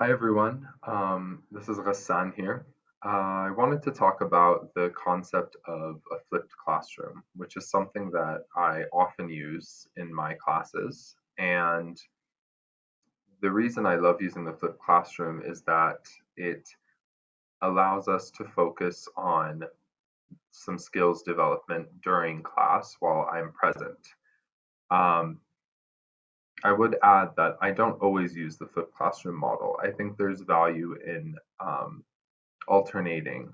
Hi everyone, this is Ghassan here. I wanted to talk about the concept of a flipped classroom, which is something that I often use in my classes. And the reason I love using the flipped classroom is that it allows us to focus on some skills development during class while I'm present. Um, I would add that I don't always use the flipped classroom model. I think there's value in alternating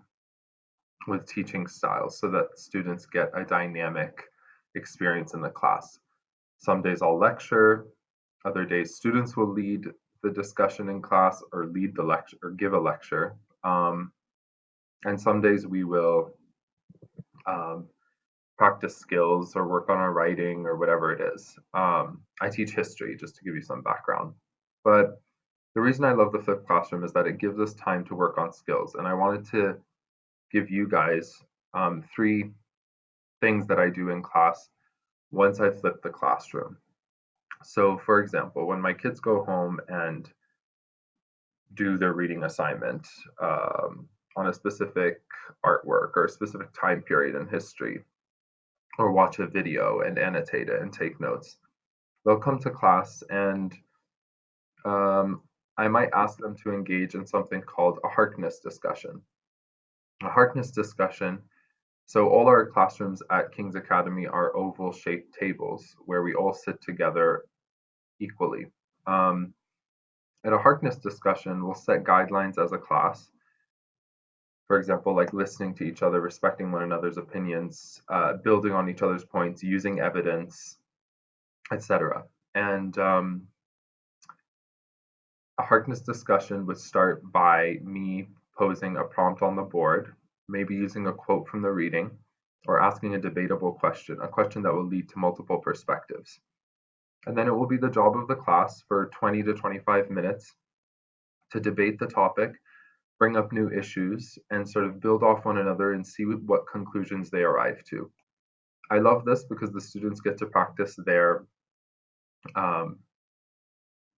with teaching styles so that students get a dynamic experience in the class. Some days I'll lecture, other days students will lead the discussion in class or lead the lecture or give a lecture. And some days we will um, practice skills or work on our writing or whatever it is. I teach history just to give you some background. But the reason I love the flipped classroom is that it gives us time to work on skills. And I wanted to give you guys three things that I do in class once I flip the classroom. So, for example, when my kids go home and do their reading assignment on a specific artwork or a specific time period in history, or watch a video and annotate it and take notes, they'll come to class and um, I might ask them to engage in something called a Harkness discussion. A Harkness discussion. So all our classrooms at King's Academy are oval-shaped tables where we all sit together equally. Um, at a Harkness discussion, we'll set guidelines as a class. For example, like listening to each other, respecting one another's opinions, building on each other's points, using evidence, etc. And a Harkness discussion would start by me posing a prompt on the board, maybe using a quote from the reading, or asking a debatable question, a question that will lead to multiple perspectives. And then it will be the job of the class for 20 to 25 minutes to debate the topic, bring up new issues, and sort of build off one another and see what conclusions they arrive to. I love this because the students get to practice um,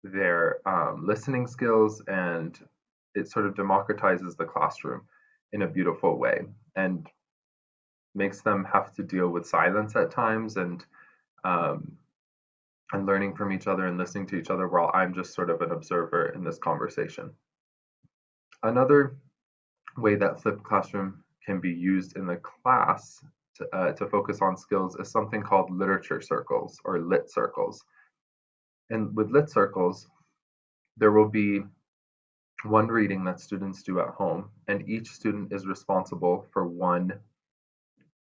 their listening skills, and it sort of democratizes the classroom in a beautiful way and makes them have to deal with silence at times um, and learning from each other and listening to each other while I'm just sort of an observer in this conversation. Another way that flipped classroom can be used in the class to focus on skills is something called literature circles or lit circles. And with lit circles, there will be one reading that students do at home, and each student is responsible for one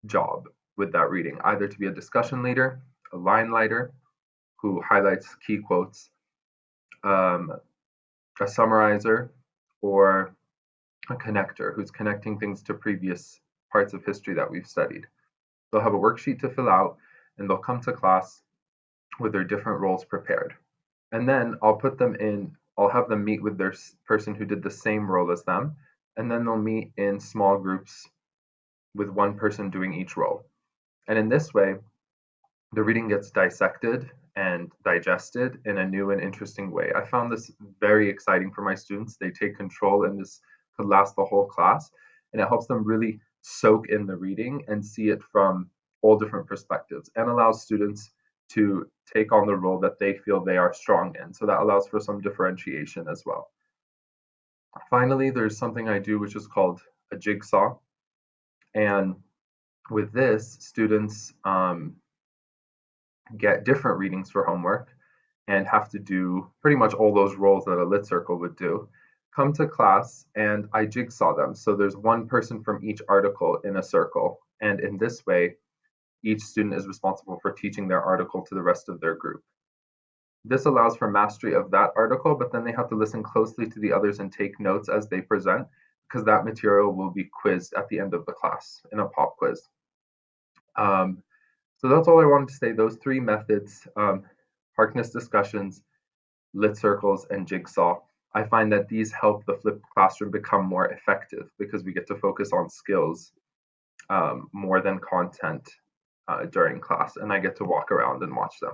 job with that reading, either to be a discussion leader, a line lighter who highlights key quotes, um, a summarizer, or a connector who's connecting things to previous parts of history that we've studied. They'll have a worksheet to fill out and they'll come to class with their different roles prepared. And then I'll have them meet with their person who did the same role as them. And then they'll meet in small groups with one person doing each role. And in this way, the reading gets dissected and digested in a new and interesting way. I found this very exciting for my students. They take control, and this could last the whole class. And it helps them really soak in the reading and see it from all different perspectives and allows students to take on the role that they feel they are strong in. So that allows for some differentiation as well. Finally, there's something I do which is called a jigsaw. And with this, students get different readings for homework and have to do pretty much all those roles that a lit circle would do, come to class and I jigsaw them. So there's one person from each article in a circle. And in this way, each student is responsible for teaching their article to the rest of their group. This allows for mastery of that article, but then they have to listen closely to the others and take notes as they present, because that material will be quizzed at the end of the class in a pop quiz. Um, so that's all I wanted to say. Those three methods, Harkness discussions, lit circles, and jigsaw. I find that these help the flipped classroom become more effective because we get to focus on skills more than content during class, and I get to walk around and watch them.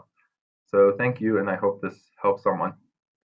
So thank you, and I hope this helps someone.